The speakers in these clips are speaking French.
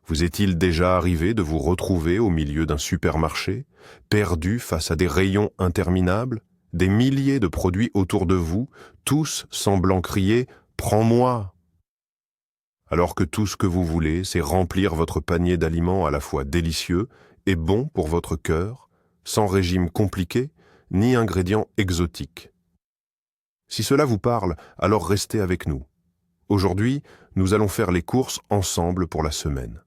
Vous est-il déjà arrivé de vous retrouver au milieu d'un supermarché, perdu face à des rayons interminables, des milliers de produits autour de vous, tous semblant crier « Prends-moi !» Alors que tout ce que vous voulez, c'est remplir votre panier d'aliments à la fois délicieux et bons pour votre cœur, sans régime compliqué, ni ingrédients exotiques. Si cela vous parle, alors restez avec nous. Aujourd'hui, nous allons faire les courses ensemble pour la semaine.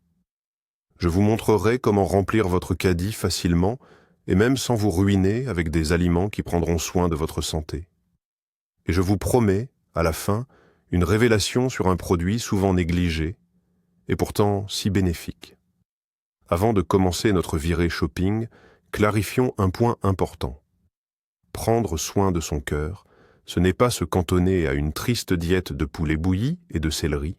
Je vous montrerai comment remplir votre caddie facilement et même sans vous ruiner avec des aliments qui prendront soin de votre santé. Et je vous promets, à la fin, une révélation sur un produit souvent négligé et pourtant si bénéfique. Avant de commencer notre virée shopping, clarifions un point important. Prendre soin de son cœur, ce n'est pas se cantonner à une triste diète de poulet bouilli et de céleri.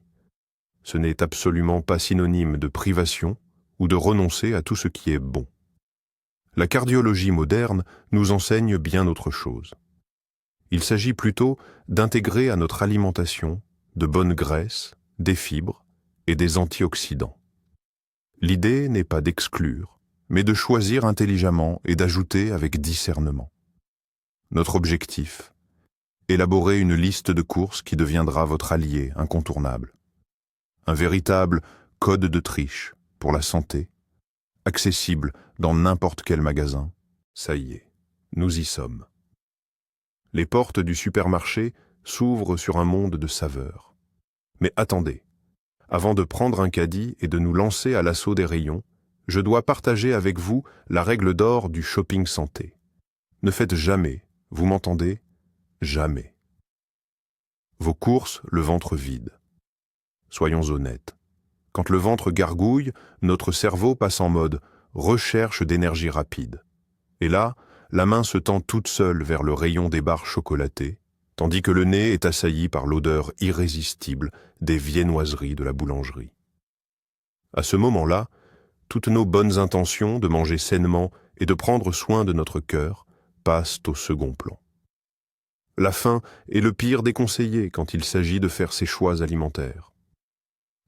Ce n'est absolument pas synonyme de privation ou de renoncer à tout ce qui est bon. La cardiologie moderne nous enseigne bien autre chose. Il s'agit plutôt d'intégrer à notre alimentation de bonnes graisses, des fibres et des antioxydants. L'idée n'est pas d'exclure, mais de choisir intelligemment et d'ajouter avec discernement. Notre objectif, élaborer une liste de courses qui deviendra votre allié incontournable. Un véritable code de triche pour la santé, accessible dans n'importe quel magasin. Ça y est, nous y sommes. Les portes du supermarché s'ouvrent sur un monde de saveurs. Mais attendez, avant de prendre un caddie et de nous lancer à l'assaut des rayons, je dois partager avec vous la règle d'or du shopping santé. Ne faites jamais, vous m'entendez? Jamais. Vos courses, le ventre vide. Soyons honnêtes. Quand le ventre gargouille, notre cerveau passe en mode recherche d'énergie rapide. Et là, la main se tend toute seule vers le rayon des barres chocolatées, tandis que le nez est assailli par l'odeur irrésistible des viennoiseries de la boulangerie. À ce moment-là, toutes nos bonnes intentions de manger sainement et de prendre soin de notre cœur passent au second plan. La faim est le pire des conseillers quand il s'agit de faire ses choix alimentaires.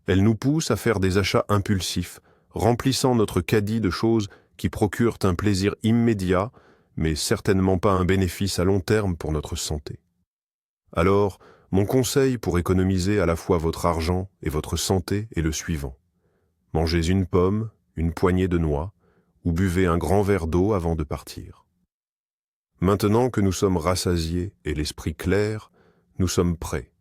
Elle nous pousse à faire des achats impulsifs, remplissant notre caddie de choses qui procurent un plaisir immédiat, mais certainement pas un bénéfice à long terme pour notre santé. Alors, mon conseil pour économiser à la fois votre argent et votre santé est le suivant. Mangez une pomme, une poignée de noix, ou buvez un grand verre d'eau avant de partir. Maintenant que nous sommes rassasiés et l'esprit clair, nous sommes prêts,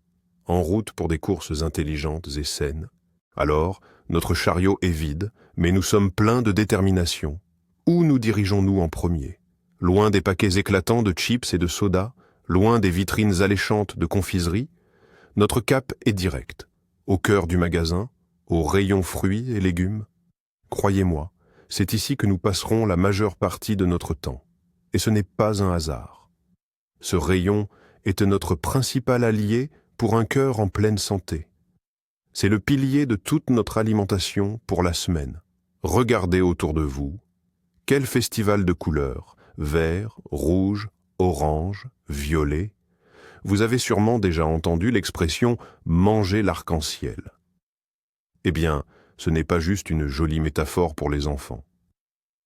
en route pour des courses intelligentes et saines. Alors, notre chariot est vide, mais nous sommes pleins de détermination. Où nous dirigeons-nous en premier? Loin des paquets éclatants de chips et de sodas, loin des vitrines alléchantes de confiserie? Notre cap est direct, au cœur du magasin, au rayon fruits et légumes. Croyez-moi, c'est ici que nous passerons la majeure partie de notre temps. Et ce n'est pas un hasard. Ce rayon est notre principal allié pour un cœur en pleine santé. C'est le pilier de toute notre alimentation pour la semaine. Regardez autour de vous. Quel festival de couleurs, vert, rouge, orange, violet. Vous avez sûrement déjà entendu l'expression « manger l'arc-en-ciel ». Eh bien, ce n'est pas juste une jolie métaphore pour les enfants.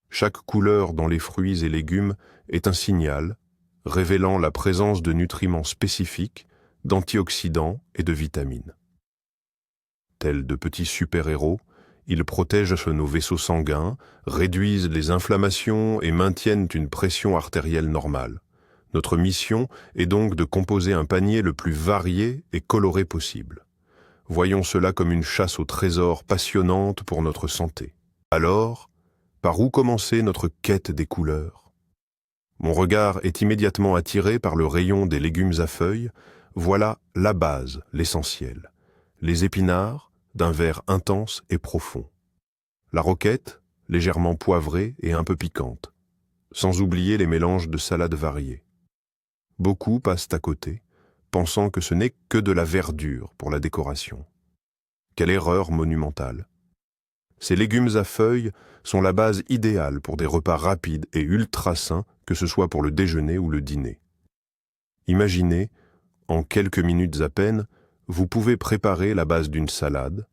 Chaque couleur dans les fruits et légumes est un signal révélant la présence de nutriments spécifiques, d'antioxydants et de vitamines. Tels de petits super-héros, ils protègent nos vaisseaux sanguins, réduisent les inflammations et maintiennent une pression artérielle normale. Notre mission est donc de composer un panier le plus varié et coloré possible. Voyons cela comme une chasse au trésor passionnante pour notre santé. Alors, par où commencer notre quête des couleurs? Mon regard est immédiatement attiré par le rayon des légumes à feuilles. Voilà la base, l'essentiel. Les épinards, d'un vert intense et profond. La roquette, légèrement poivrée et un peu piquante. Sans oublier les mélanges de salades variées. Beaucoup passent à côté, pensant que ce n'est que de la verdure pour la décoration. Quelle erreur monumentale! Ces légumes à feuilles sont la base idéale pour des repas rapides et ultra sains, que ce soit pour le déjeuner ou le dîner. Imaginez, en quelques minutes à peine, vous pouvez préparer la base d'une salade,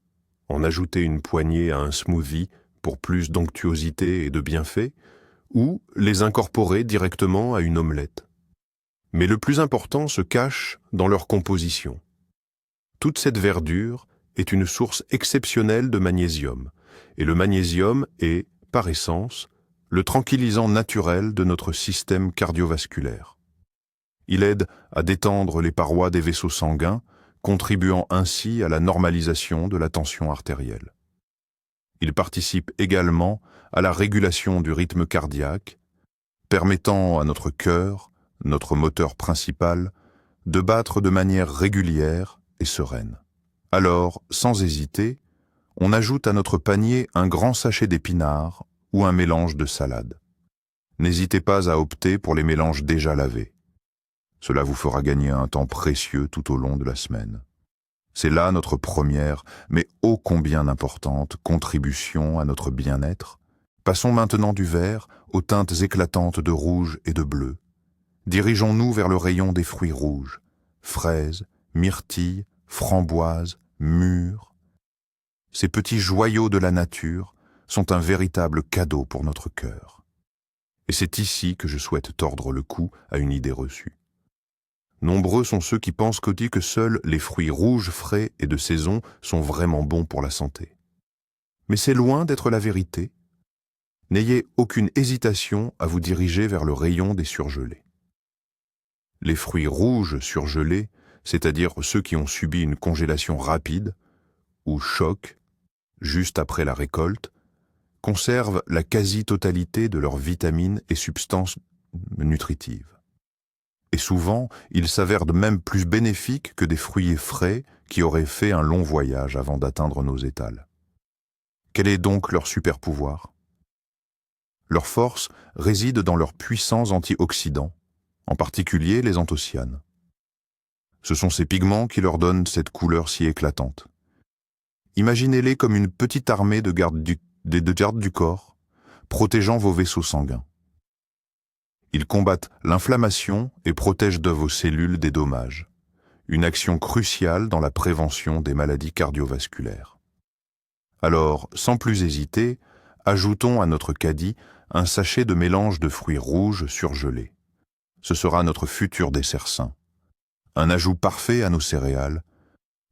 En ajouter une poignée à un smoothie pour plus d'onctuosité et de bienfaits, ou les incorporer directement à une omelette. Mais le plus important se cache dans leur composition. Toute cette verdure est une source exceptionnelle de magnésium, et le magnésium est, par essence, le tranquillisant naturel de notre système cardiovasculaire. Il aide à détendre les parois des vaisseaux sanguins, contribuant ainsi à la normalisation de la tension artérielle. Il participe également à la régulation du rythme cardiaque, permettant à notre cœur, notre moteur principal, de battre de manière régulière et sereine. Alors, sans hésiter, on ajoute à notre panier un grand sachet d'épinards ou un mélange de salade. N'hésitez pas à opter pour les mélanges déjà lavés. Cela vous fera gagner un temps précieux tout au long de la semaine. C'est là notre première, mais ô combien importante, contribution à notre bien-être. Passons maintenant du vert aux teintes éclatantes de rouge et de bleu. Dirigeons-nous vers le rayon des fruits rouges, fraises, myrtilles, framboises, mûres. Ces petits joyaux de la nature sont un véritable cadeau pour notre cœur. Et c'est ici que je souhaite tordre le cou à une idée reçue. Nombreux sont ceux qui pensent que seuls les fruits rouges frais et de saison sont vraiment bons pour la santé. Mais c'est loin d'être la vérité. N'ayez aucune hésitation à vous diriger vers le rayon des surgelés. Les fruits rouges surgelés, c'est-à-dire ceux qui ont subi une congélation rapide ou choc juste après la récolte, conservent la quasi-totalité de leurs vitamines et substances nutritives. Et souvent, ils s'avèrent même plus bénéfiques que des fruits frais qui auraient fait un long voyage avant d'atteindre nos étals. Quel est donc leur super pouvoir? Leur force réside dans leurs puissants antioxydants, en particulier les anthocyanes. Ce sont ces pigments qui leur donnent cette couleur si éclatante. Imaginez-les comme une petite armée de gardes du corps, protégeant vos vaisseaux sanguins. Ils combattent l'inflammation et protègent de vos cellules des dommages, une action cruciale dans la prévention des maladies cardiovasculaires. Alors, sans plus hésiter, ajoutons à notre caddie un sachet de mélange de fruits rouges surgelés. Ce sera notre futur dessert sain, un ajout parfait à nos céréales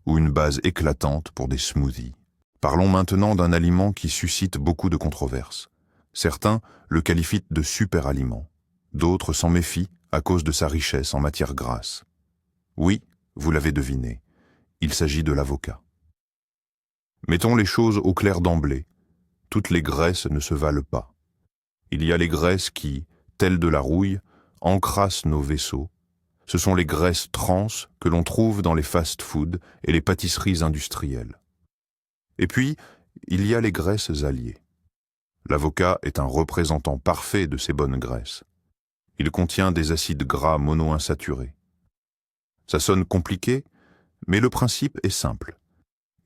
ou une base éclatante pour des smoothies. Parlons maintenant d'un aliment qui suscite beaucoup de controverses. Certains le qualifient de super aliment. D'autres s'en méfient à cause de sa richesse en matières grasses. Oui, vous l'avez deviné, il s'agit de l'avocat. Mettons les choses au clair d'emblée. Toutes les graisses ne se valent pas. Il y a les graisses qui, telles de la rouille, encrassent nos vaisseaux. Ce sont les graisses trans que l'on trouve dans les fast-foods et les pâtisseries industrielles. Et puis, il y a les graisses alliées. L'avocat est un représentant parfait de ces bonnes graisses. Il contient des acides gras monoinsaturés. Ça sonne compliqué, mais le principe est simple.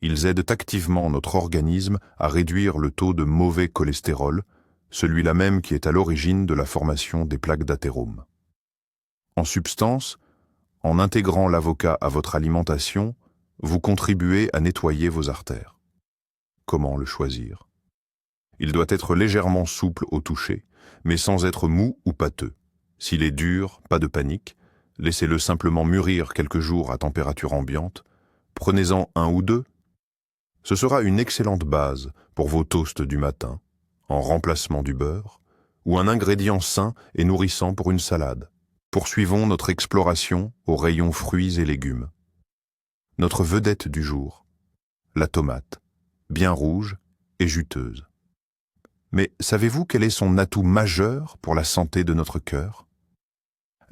Ils aident activement notre organisme à réduire le taux de mauvais cholestérol, celui-là même qui est à l'origine de la formation des plaques d'athérome. En substance, en intégrant l'avocat à votre alimentation, vous contribuez à nettoyer vos artères. Comment le choisir? Il doit être légèrement souple au toucher, mais sans être mou ou pâteux. S'il est dur, pas de panique, laissez-le simplement mûrir quelques jours à température ambiante, prenez-en un ou deux. Ce sera une excellente base pour vos toasts du matin, en remplacement du beurre, ou un ingrédient sain et nourrissant pour une salade. Poursuivons notre exploration au rayon fruits et légumes. Notre vedette du jour, la tomate, bien rouge et juteuse. Mais savez-vous quel est son atout majeur pour la santé de notre cœur?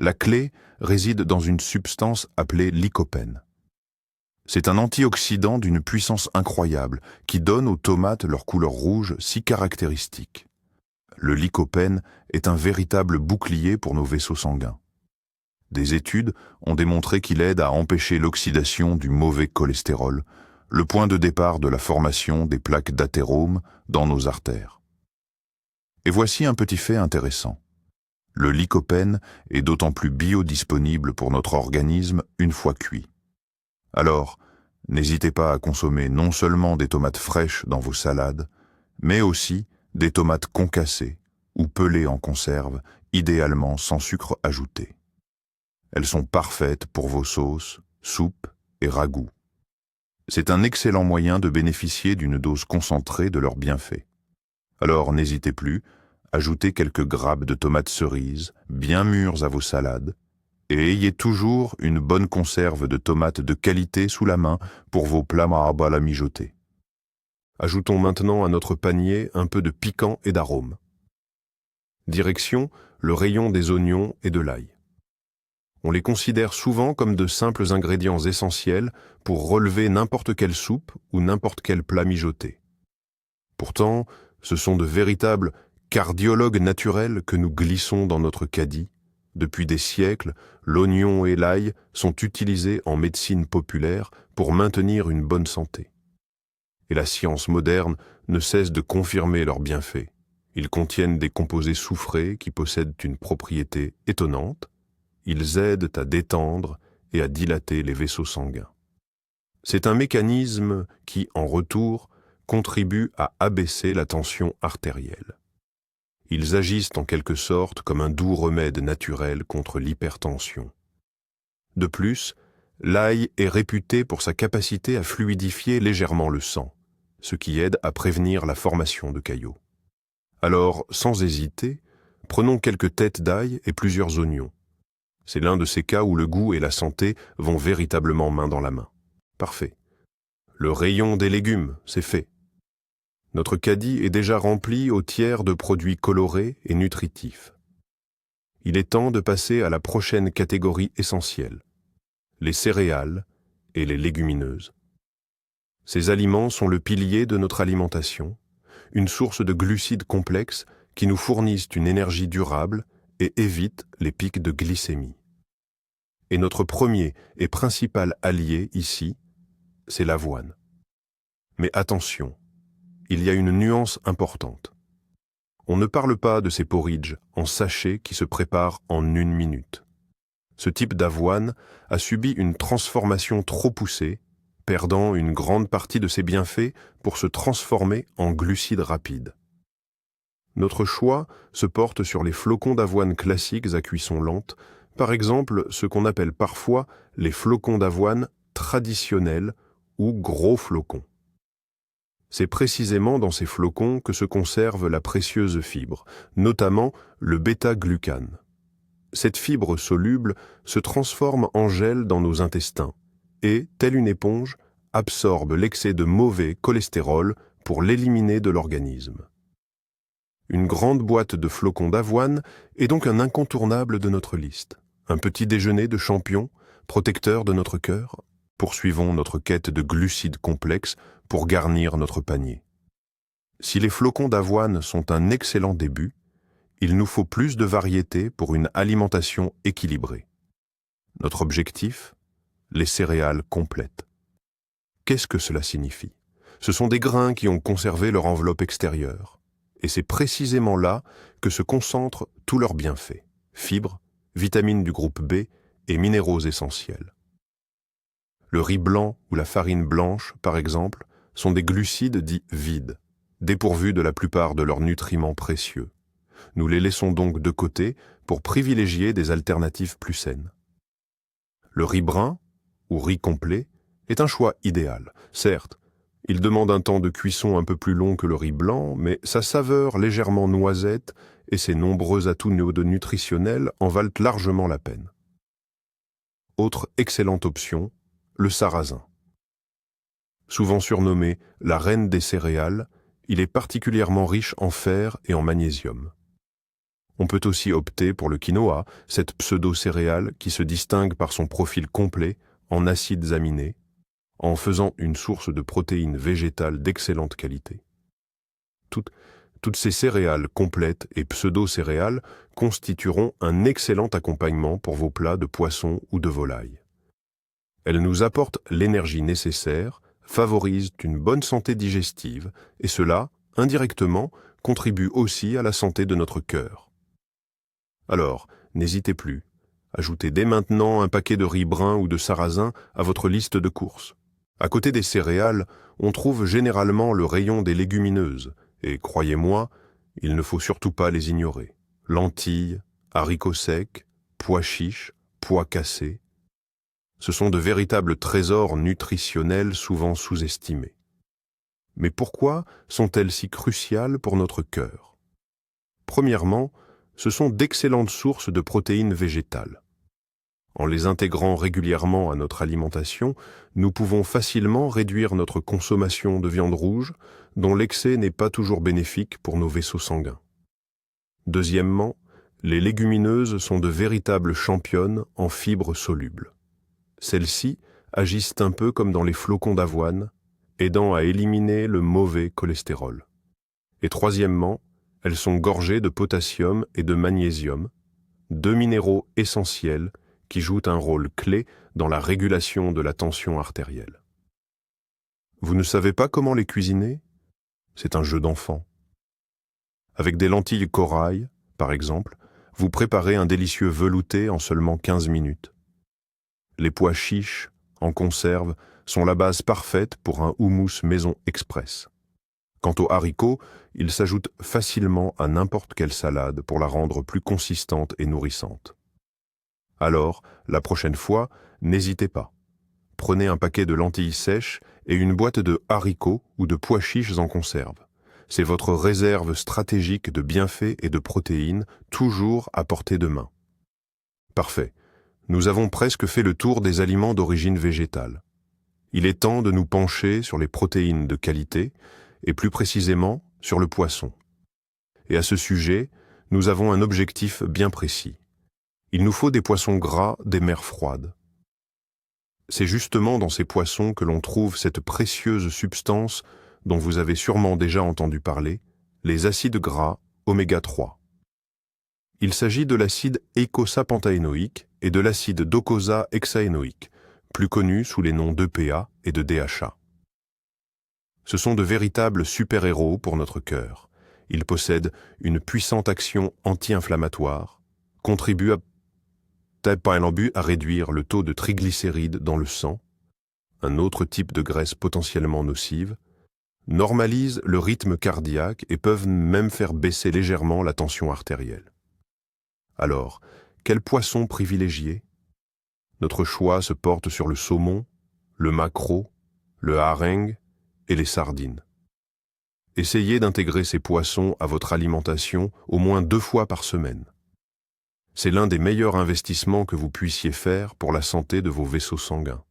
La clé réside dans une substance appelée lycopène. C'est un antioxydant d'une puissance incroyable qui donne aux tomates leur couleur rouge si caractéristique. Le lycopène est un véritable bouclier pour nos vaisseaux sanguins. Des études ont démontré qu'il aide à empêcher l'oxydation du mauvais cholestérol, le point de départ de la formation des plaques d'athérome dans nos artères. Et voici un petit fait intéressant. Le lycopène est d'autant plus biodisponible pour notre organisme une fois cuit. Alors, N'hésitez pas à consommer non seulement des tomates fraîches dans vos salades, mais aussi des tomates concassées ou pelées en conserve, idéalement sans sucre ajouté. Elles sont parfaites pour vos sauces, soupes et ragoûts. C'est un excellent moyen de bénéficier d'une dose concentrée de leurs bienfaits. Alors n'hésitez plus, ajoutez quelques grappes de tomates cerises, bien mûres à vos salades, et ayez toujours une bonne conserve de tomates de qualité sous la main pour vos plats à la mijoter. Ajoutons maintenant à notre panier un peu de piquant et d'arôme. Direction le rayon des oignons et de l'ail. On les considère souvent comme de simples ingrédients essentiels pour relever n'importe quelle soupe ou n'importe quel plat mijoté. Pourtant, ce sont de véritables cardiologues naturels que nous glissons dans notre caddie. Depuis des siècles, l'oignon et l'ail sont utilisés en médecine populaire pour maintenir une bonne santé. Et la science moderne ne cesse de confirmer leurs bienfaits. Ils contiennent des composés soufrés qui possèdent une propriété étonnante. Ils aident à détendre et à dilater les vaisseaux sanguins. C'est un mécanisme qui, en retour, contribue à abaisser la tension artérielle. Ils agissent en quelque sorte comme un doux remède naturel contre l'hypertension. De plus, l'ail est réputé pour sa capacité à fluidifier légèrement le sang, ce qui aide à prévenir la formation de caillots. Alors, sans hésiter, prenons quelques têtes d'ail et plusieurs oignons. C'est l'un de ces cas où le goût et la santé vont véritablement main dans la main. Parfait. Le rayon des légumes, c'est fait. Notre caddie est déjà rempli au tiers de produits colorés et nutritifs. Il est temps de passer à la prochaine catégorie essentielle, les céréales et les légumineuses. Ces aliments sont le pilier de notre alimentation, une source de glucides complexes qui nous fournissent une énergie durable et évitent les pics de glycémie. Et notre premier et principal allié ici, c'est l'avoine. Mais attention, il y a une nuance importante. On ne parle pas de ces porridges en sachet qui se préparent en 1 minute. Ce type d'avoine a subi une transformation trop poussée, perdant une grande partie de ses bienfaits pour se transformer en glucides rapides. Notre choix se porte sur les flocons d'avoine classiques à cuisson lente, par exemple ce qu'on appelle parfois les flocons d'avoine traditionnels ou gros flocons. C'est précisément dans ces flocons que se conserve la précieuse fibre, notamment le bêta-glucane. Cette fibre soluble se transforme en gel dans nos intestins et, telle une éponge, absorbe l'excès de mauvais cholestérol pour l'éliminer de l'organisme. Une grande boîte de flocons d'avoine est donc un incontournable de notre liste. Un petit déjeuner de champion, protecteur de notre cœur. Poursuivons notre quête de glucides complexes pour garnir notre panier. Si les flocons d'avoine sont un excellent début, il nous faut plus de variété pour une alimentation équilibrée. Notre objectif ? Les céréales complètes. Qu'est-ce que cela signifie ? Ce sont des grains qui ont conservé leur enveloppe extérieure. Et c'est précisément là que se concentrent tous leurs bienfaits. Fibres, vitamines du groupe B et minéraux essentiels. Le riz blanc ou la farine blanche, par exemple, sont des glucides dits vides, dépourvus de la plupart de leurs nutriments précieux. Nous les laissons donc de côté pour privilégier des alternatives plus saines. Le riz brun, ou riz complet, est un choix idéal. Certes, il demande un temps de cuisson un peu plus long que le riz blanc, mais sa saveur légèrement noisette et ses nombreux atouts nutritionnels en valent largement la peine. Autre excellente option, le sarrasin. Souvent surnommé la reine des céréales, il est particulièrement riche en fer et en magnésium. On peut aussi opter pour le quinoa, cette pseudo-céréale qui se distingue par son profil complet en acides aminés, en faisant une source de protéines végétales d'excellente qualité. Toutes ces céréales complètes et pseudo-céréales constitueront un excellent accompagnement pour vos plats de poisson ou de volaille. Elles nous apportent l'énergie nécessaire, favorisent une bonne santé digestive et cela, indirectement, contribue aussi à la santé de notre cœur. Alors, n'hésitez plus, ajoutez dès maintenant un paquet de riz brun ou de sarrasin à votre liste de courses. À côté des céréales, on trouve généralement le rayon des légumineuses, et croyez-moi, il ne faut surtout pas les ignorer. Lentilles, haricots secs, pois chiches, pois cassés. Ce sont de véritables trésors nutritionnels souvent sous-estimés. Mais pourquoi sont-elles si cruciales pour notre cœur? Premièrement, ce sont d'excellentes sources de protéines végétales. En les intégrant régulièrement à notre alimentation, nous pouvons facilement réduire notre consommation de viande rouge, dont l'excès n'est pas toujours bénéfique pour nos vaisseaux sanguins. Deuxièmement, les légumineuses sont de véritables championnes en fibres solubles. Celles-ci agissent un peu comme dans les flocons d'avoine, aidant à éliminer le mauvais cholestérol. Et troisièmement, elles sont gorgées de potassium et de magnésium, deux minéraux essentiels qui jouent un rôle clé dans la régulation de la tension artérielle. Vous ne savez pas comment les cuisiner? C'est un jeu d'enfant. Avec des lentilles corail, par exemple, vous préparez un délicieux velouté en seulement 15 minutes. Les pois chiches, en conserve, sont la base parfaite pour un houmous maison express. Quant aux haricots, ils s'ajoutent facilement à n'importe quelle salade pour la rendre plus consistante et nourrissante. Alors, la prochaine fois, n'hésitez pas. Prenez un paquet de lentilles sèches et une boîte de haricots ou de pois chiches en conserve. C'est votre réserve stratégique de bienfaits et de protéines, toujours à portée de main. Parfait. Nous avons presque fait le tour des aliments d'origine végétale. Il est temps de nous pencher sur les protéines de qualité, et plus précisément sur le poisson. Et à ce sujet, nous avons un objectif bien précis. Il nous faut des poissons gras des mers froides. C'est justement dans ces poissons que l'on trouve cette précieuse substance dont vous avez sûrement déjà entendu parler, les acides gras oméga 3. Il s'agit de l'acide eicosapentaénoïque et de l'acide docosahexaénoïque, plus connus sous les noms d'EPA et de DHA. Ce sont de véritables super-héros pour notre cœur. Ils possèdent une puissante action anti-inflammatoire, contribuent à réduire le taux de triglycérides dans le sang, un autre type de graisse potentiellement nocive, normalisent le rythme cardiaque et peuvent même faire baisser légèrement la tension artérielle. Alors, quel poisson privilégier? Notre choix se porte sur le saumon, le maquereau, le hareng et les sardines. Essayez d'intégrer ces poissons à votre alimentation au moins 2 fois par semaine. C'est l'un des meilleurs investissements que vous puissiez faire pour la santé de vos vaisseaux sanguins.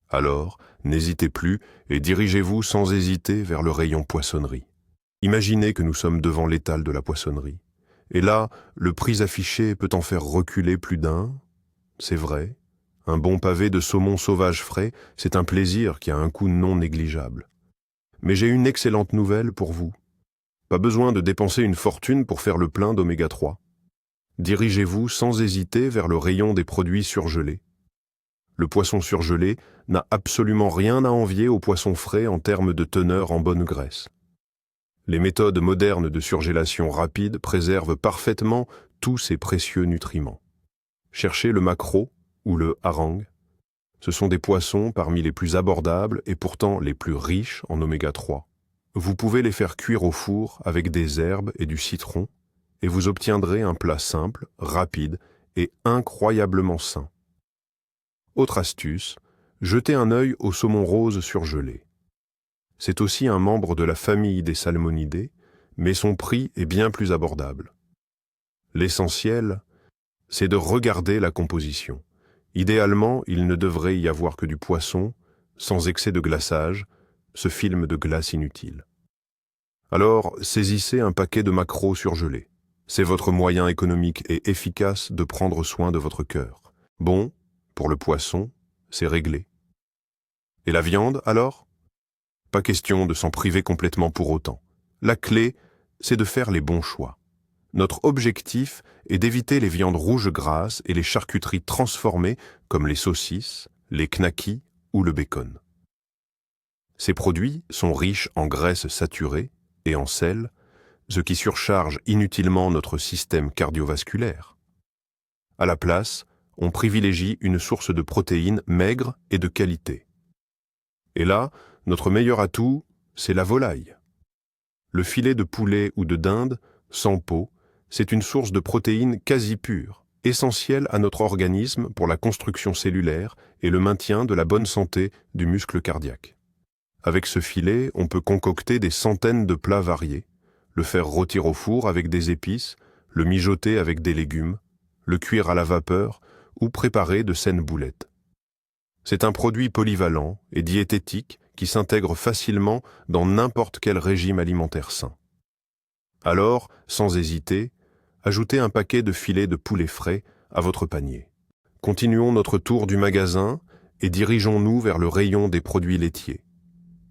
Alors, n'hésitez plus et dirigez-vous sans hésiter vers le rayon poissonnerie. Imaginez que nous sommes devant l'étal de la poissonnerie. Et là, le prix affiché peut en faire reculer plus d'un. C'est vrai. Un bon pavé de saumon sauvage frais, c'est un plaisir qui a un coût non négligeable. Mais j'ai une excellente nouvelle pour vous. Pas besoin de dépenser une fortune pour faire le plein d'oméga 3. Dirigez-vous sans hésiter vers le rayon des produits surgelés. Le poisson surgelé n'a absolument rien à envier au poisson frais en termes de teneur en bonne graisse. Les méthodes modernes de surgélation rapide préservent parfaitement tous ces précieux nutriments. Cherchez le maquereau ou le hareng. Ce sont des poissons parmi les plus abordables et pourtant les plus riches en oméga 3. Vous pouvez les faire cuire au four avec des herbes et du citron, et vous obtiendrez un plat simple, rapide et incroyablement sain. Autre astuce, jetez un œil au saumon rose surgelé. C'est aussi un membre de la famille des salmonidés, mais son prix est bien plus abordable. L'essentiel, c'est de regarder la composition. Idéalement, il ne devrait y avoir que du poisson, sans excès de glaçage, ce film de glace inutile. Alors, saisissez un paquet de maquereaux surgelés. C'est votre moyen économique et efficace de prendre soin de votre cœur. Bon, pour le poisson, c'est réglé. Et la viande, alors? Pas question de s'en priver complètement pour autant. La clé, c'est de faire les bons choix. Notre objectif est d'éviter les viandes rouges grasses et les charcuteries transformées comme les saucisses, les knackis ou le bacon. Ces produits sont riches en graisses saturées et en sel, ce qui surcharge inutilement notre système cardiovasculaire. À la place, on privilégie une source de protéines maigres et de qualité. Et là, notre meilleur atout, c'est la volaille. Le filet de poulet ou de dinde, sans peau, c'est une source de protéines quasi pure, essentielle à notre organisme pour la construction cellulaire et le maintien de la bonne santé du muscle cardiaque. Avec ce filet, on peut concocter des centaines de plats variés, le faire rôtir au four avec des épices, le mijoter avec des légumes, le cuire à la vapeur ou préparer de saines boulettes. C'est un produit polyvalent et diététique qui s'intègre facilement dans n'importe quel régime alimentaire sain. Alors, sans hésiter, ajoutez un paquet de filets de poulet frais à votre panier. Continuons notre tour du magasin et dirigeons-nous vers le rayon des produits laitiers.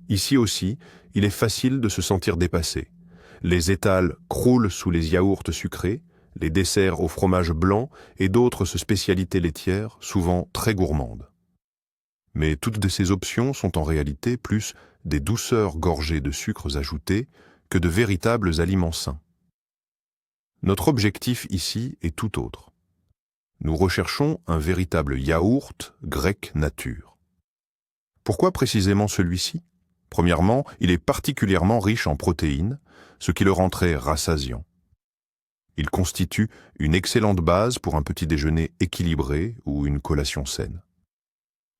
Ici aussi, il est facile de se sentir dépassé. Les étals croulent sous les yaourts sucrés, les desserts au fromage blanc et d'autres spécialités laitières, souvent très gourmandes. Mais toutes ces options sont en réalité plus des douceurs gorgées de sucres ajoutés que de véritables aliments sains. Notre objectif ici est tout autre. Nous recherchons un véritable yaourt grec nature. Pourquoi précisément celui-ci ? Premièrement, il est particulièrement riche en protéines, ce qui le rend très rassasiant. Il constitue une excellente base pour un petit déjeuner équilibré ou une collation saine.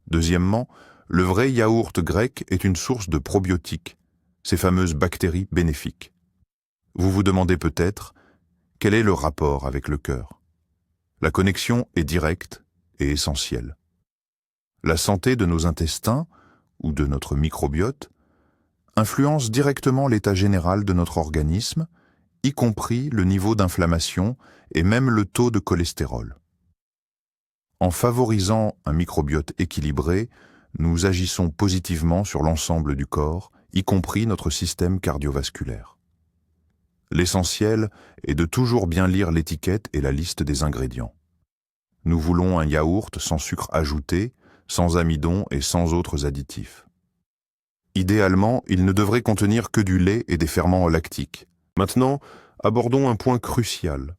Deuxièmement, le vrai yaourt grec est une source de probiotiques, ces fameuses bactéries bénéfiques. Vous vous demandez peut-être, quel est le rapport avec le cœur ? La connexion est directe et essentielle. La santé de nos intestins, ou de notre microbiote, influence directement l'état général de notre organisme, y compris le niveau d'inflammation et même le taux de cholestérol. En favorisant un microbiote équilibré, nous agissons positivement sur l'ensemble du corps, y compris notre système cardiovasculaire. L'essentiel est de toujours bien lire l'étiquette et la liste des ingrédients. Nous voulons un yaourt sans sucre ajouté, sans amidon et sans autres additifs. Idéalement, il ne devrait contenir que du lait et des ferments lactiques. Maintenant, abordons un point crucial,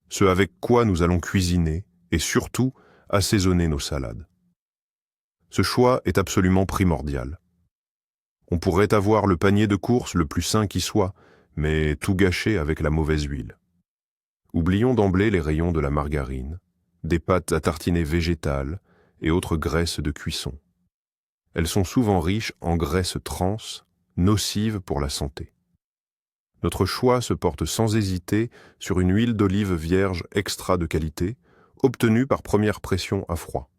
ce avec quoi nous allons cuisiner et surtout assaisonner nos salades. Ce choix est absolument primordial. On pourrait avoir le panier de courses le plus sain qui soit, mais tout gâcher avec la mauvaise huile. Oublions d'emblée les rayons de la margarine, des pâtes à tartiner végétales et autres graisses de cuisson. Elles sont souvent riches en graisses trans, nocives pour la santé. Notre choix se porte sans hésiter sur une huile d'olive vierge extra de qualité, obtenue par première pression à froid.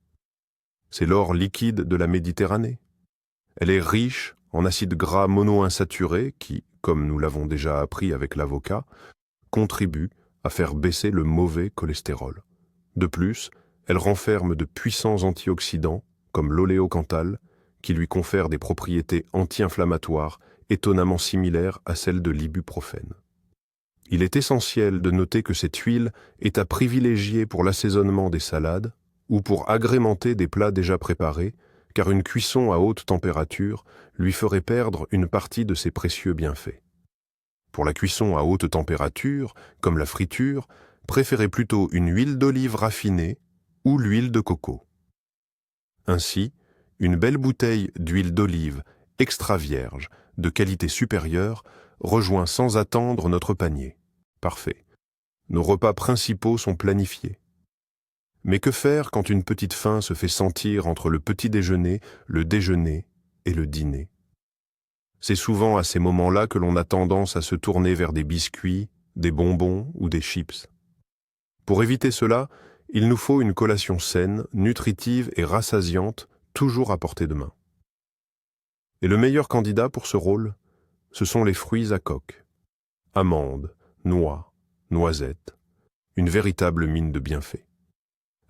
C'est l'or liquide de la Méditerranée. Elle est riche en acides gras monoinsaturés qui, comme nous l'avons déjà appris avec l'avocat, contribuent à faire baisser le mauvais cholestérol. De plus, elle renferme de puissants antioxydants, comme l'oléocanthal, qui lui confèrent des propriétés anti-inflammatoires étonnamment similaires à celles de l'ibuprofène. Il est essentiel de noter que cette huile est à privilégier pour l'assaisonnement des salades ou pour agrémenter des plats déjà préparés, car une cuisson à haute température lui ferait perdre une partie de ses précieux bienfaits. Pour la cuisson à haute température, comme la friture, préférez plutôt une huile d'olive raffinée ou l'huile de coco. Ainsi, une belle bouteille d'huile d'olive extra vierge, de qualité supérieure, rejoint sans attendre notre panier. Parfait. Nos repas principaux sont planifiés. Mais que faire quand une petite faim se fait sentir entre le petit déjeuner, le déjeuner et le dîner ? C'est souvent à ces moments-là que l'on a tendance à se tourner vers des biscuits, des bonbons ou des chips. Pour éviter cela, il nous faut une collation saine, nutritive et rassasiante, toujours à portée de main. Et le meilleur candidat pour ce rôle, ce sont les fruits à coque. Amandes, noix, noisettes, une véritable mine de bienfaits.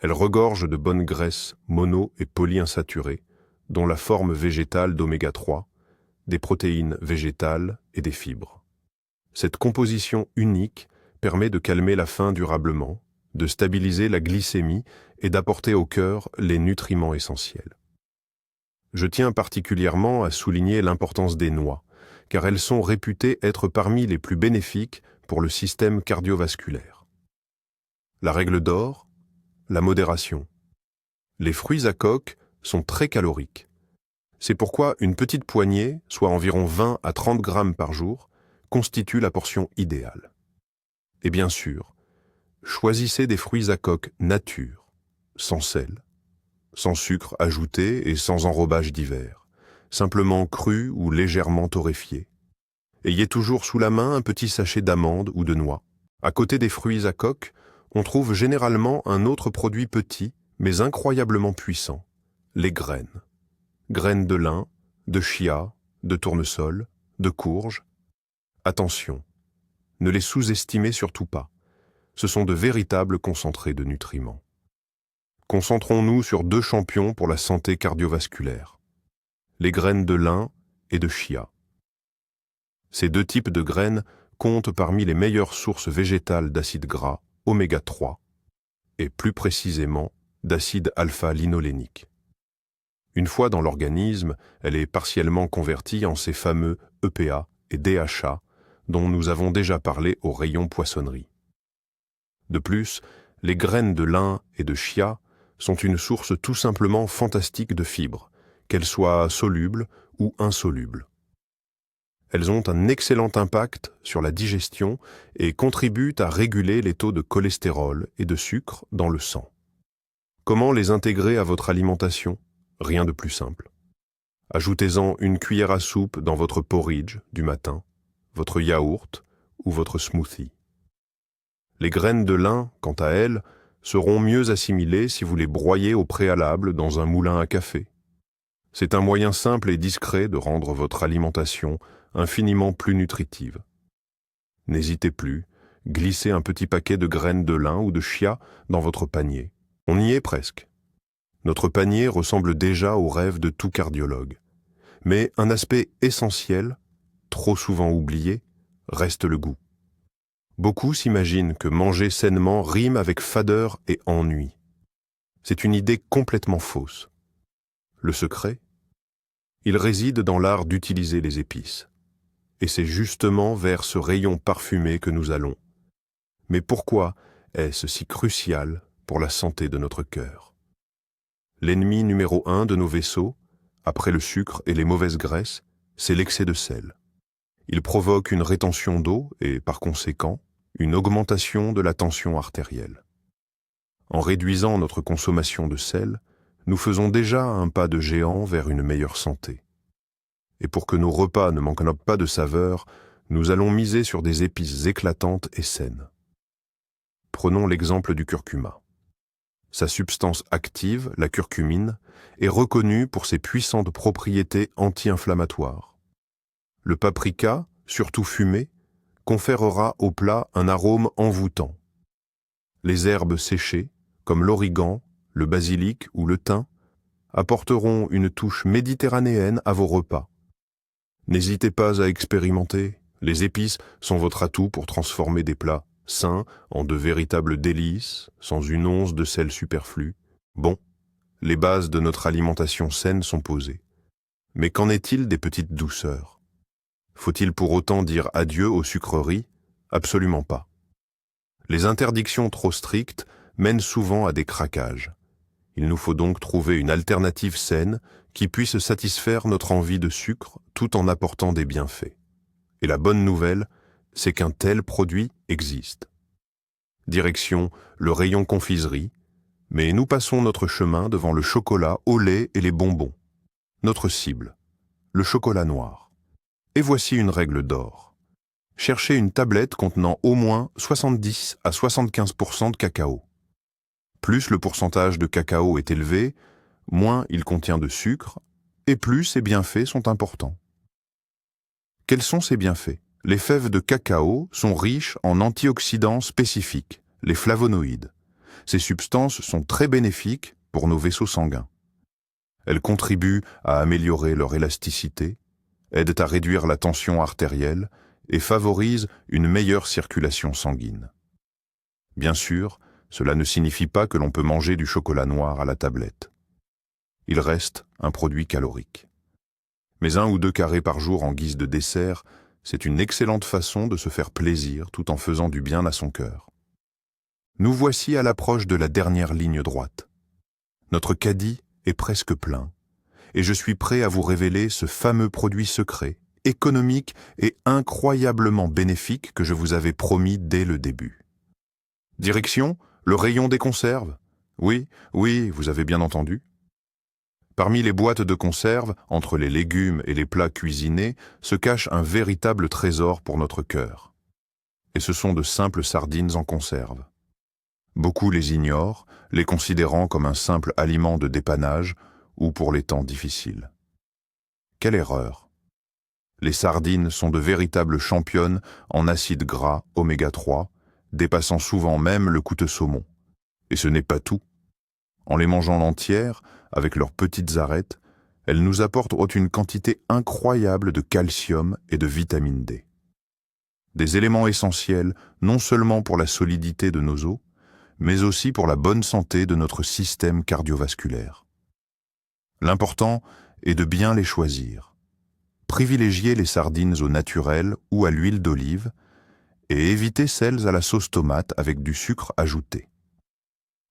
Elles regorgent de bonnes graisses mono- et polyinsaturées, dont la forme végétale d'oméga 3, des protéines végétales et des fibres. Cette composition unique permet de calmer la faim durablement, de stabiliser la glycémie et d'apporter au cœur les nutriments essentiels. Je tiens particulièrement à souligner l'importance des noix, car elles sont réputées être parmi les plus bénéfiques pour le système cardiovasculaire. La règle d'or, la modération. Les fruits à coque sont très caloriques. C'est pourquoi une petite poignée, soit environ 20 à 30 grammes par jour, constitue la portion idéale. Et bien sûr, choisissez des fruits à coque nature, sans sel, sans sucre ajouté et sans enrobage divers, simplement crus ou légèrement torréfiés. Ayez toujours sous la main un petit sachet d'amandes ou de noix. À côté des fruits à coque, on trouve généralement un autre produit petit, mais incroyablement puissant, les graines. Graines de lin, de chia, de tournesol, de courge. Attention, ne les sous-estimez surtout pas. Ce sont de véritables concentrés de nutriments. Concentrons-nous sur 2 champions pour la santé cardiovasculaire, les graines de lin et de chia. Ces 2 types de graines comptent parmi les meilleures sources végétales d'acides gras, oméga 3, et plus précisément d'acide alpha-linolénique. Une fois dans l'organisme, elle est partiellement convertie en ces fameux EPA et DHA dont nous avons déjà parlé au rayon poissonnerie. De plus, les graines de lin et de chia sont une source tout simplement fantastique de fibres, qu'elles soient solubles ou insolubles. Elles ont un excellent impact sur la digestion et contribuent à réguler les taux de cholestérol et de sucre dans le sang. Comment les intégrer à votre alimentation ? Rien de plus simple. Ajoutez-en une cuillère à soupe dans votre porridge du matin, votre yaourt ou votre smoothie. Les graines de lin, quant à elles, seront mieux assimilées si vous les broyez au préalable dans un moulin à café. C'est un moyen simple et discret de rendre votre alimentation infiniment plus nutritive. N'hésitez plus, glissez un petit paquet de graines de lin ou de chia dans votre panier. On y est presque. Notre panier ressemble déjà au rêve de tout cardiologue. Mais un aspect essentiel, trop souvent oublié, reste le goût. Beaucoup s'imaginent que manger sainement rime avec fadeur et ennui. C'est une idée complètement fausse. Le secret ? Il réside dans l'art d'utiliser les épices. Et c'est justement vers ce rayon parfumé que nous allons. Mais pourquoi est-ce si crucial pour la santé de notre cœur ? L'ennemi numéro 1 de nos vaisseaux, après le sucre et les mauvaises graisses, c'est l'excès de sel. Il provoque une rétention d'eau et, par conséquent, une augmentation de la tension artérielle. En réduisant notre consommation de sel, nous faisons déjà un pas de géant vers une meilleure santé. Et pour que nos repas ne manquent pas de saveur, nous allons miser sur des épices éclatantes et saines. Prenons l'exemple du curcuma. Sa substance active, la curcumine, est reconnue pour ses puissantes propriétés anti-inflammatoires. Le paprika, surtout fumé, conférera au plat un arôme envoûtant. Les herbes séchées, comme l'origan, le basilic ou le thym, apporteront une touche méditerranéenne à vos repas. N'hésitez pas à expérimenter, les épices sont votre atout pour transformer des plats sains en de véritables délices, sans une once de sel superflu. Bon, les bases de notre alimentation saine sont posées. Mais qu'en est-il des petites douceurs ? Faut-il pour autant dire adieu aux sucreries ? Absolument pas. Les interdictions trop strictes mènent souvent à des craquages. Il nous faut donc trouver une alternative saine qui puisse satisfaire notre envie de sucre tout en apportant des bienfaits. Et la bonne nouvelle, c'est qu'un tel produit existe. Direction le rayon confiserie, mais nous passons notre chemin devant le chocolat au lait et les bonbons. Notre cible, le chocolat noir. Et voici une règle d'or. Cherchez une tablette contenant au moins 70 à 75% de cacao. Plus le pourcentage de cacao est élevé, moins il contient de sucre, et plus ses bienfaits sont importants. Quels sont ces bienfaits ? Les fèves de cacao sont riches en antioxydants spécifiques, les flavonoïdes. Ces substances sont très bénéfiques pour nos vaisseaux sanguins. Elles contribuent à améliorer leur élasticité, aident à réduire la tension artérielle et favorisent une meilleure circulation sanguine. Bien sûr, cela ne signifie pas que l'on peut manger du chocolat noir à la tablette. Il reste un produit calorique. Mais 1 ou 2 carrés par jour en guise de dessert, c'est une excellente façon de se faire plaisir tout en faisant du bien à son cœur. Nous voici à l'approche de la dernière ligne droite. Notre caddie est presque plein, et je suis prêt à vous révéler ce fameux produit secret, économique et incroyablement bénéfique que je vous avais promis dès le début. Direction, le rayon des conserves. Oui, vous avez bien entendu. Parmi les boîtes de conserve, entre les légumes et les plats cuisinés, se cache un véritable trésor pour notre cœur. Et ce sont de simples sardines en conserve. Beaucoup les ignorent, les considérant comme un simple aliment de dépannage ou pour les temps difficiles. Quelle erreur! Les sardines sont de véritables championnes en acides gras oméga 3, dépassant souvent même le coûteux saumon. Et ce n'est pas tout. En les mangeant entières, avec leurs petites arêtes, elles nous apportent une quantité incroyable de calcium et de vitamine D. Des éléments essentiels non seulement pour la solidité de nos os, mais aussi pour la bonne santé de notre système cardiovasculaire. L'important est de bien les choisir. Privilégiez les sardines au naturel ou à l'huile d'olive et évitez celles à la sauce tomate avec du sucre ajouté.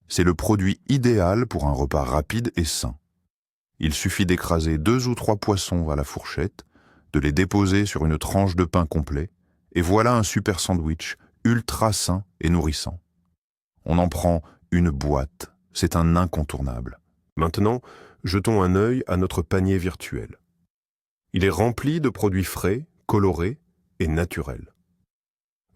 C'est le produit idéal pour un repas rapide et sain. Il suffit d'écraser 2 ou 3 poissons à la fourchette, de les déposer sur une tranche de pain complet, et voilà un super sandwich ultra sain et nourrissant. On en prend une boîte, c'est un incontournable. Maintenant, jetons un œil à notre panier virtuel. Il est rempli de produits frais, colorés et naturels.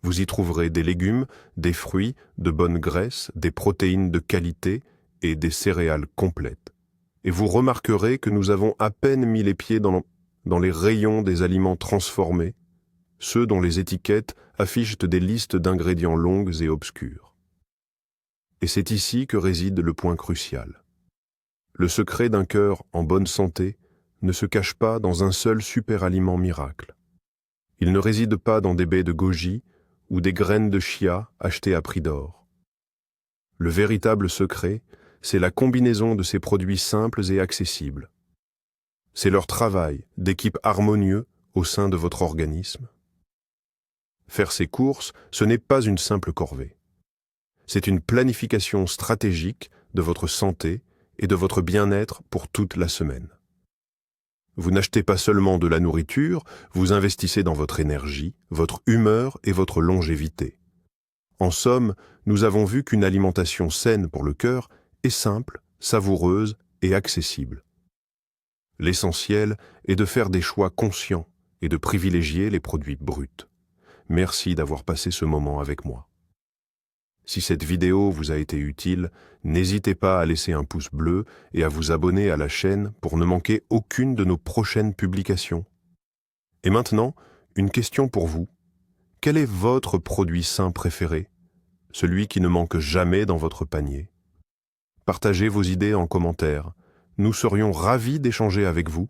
Vous y trouverez des légumes, des fruits, de bonnes graisses, des protéines de qualité et des céréales complètes. Et vous remarquerez que nous avons à peine mis les pieds dans les rayons des aliments transformés, ceux dont les étiquettes affichent des listes d'ingrédients longues et obscures. Et c'est ici que réside le point crucial. Le secret d'un cœur en bonne santé ne se cache pas dans un seul super-aliment miracle. Il ne réside pas dans des baies de goji ou des graines de chia achetées à prix d'or. Le véritable secret, c'est la combinaison de ces produits simples et accessibles. C'est leur travail d'équipe harmonieux au sein de votre organisme. Faire ses courses, ce n'est pas une simple corvée. C'est une planification stratégique de votre santé et de votre bien-être pour toute la semaine. Vous n'achetez pas seulement de la nourriture, vous investissez dans votre énergie, votre humeur et votre longévité. En somme, nous avons vu qu'une alimentation saine pour le cœur est simple, savoureuse et accessible. L'essentiel est de faire des choix conscients et de privilégier les produits bruts. Merci d'avoir passé ce moment avec moi. Si cette vidéo vous a été utile, n'hésitez pas à laisser un pouce bleu et à vous abonner à la chaîne pour ne manquer aucune de nos prochaines publications. Et maintenant, une question pour vous. Quel est votre produit sain préféré? Celui qui ne manque jamais dans votre panier? Partagez vos idées en commentaire. Nous serions ravis d'échanger avec vous.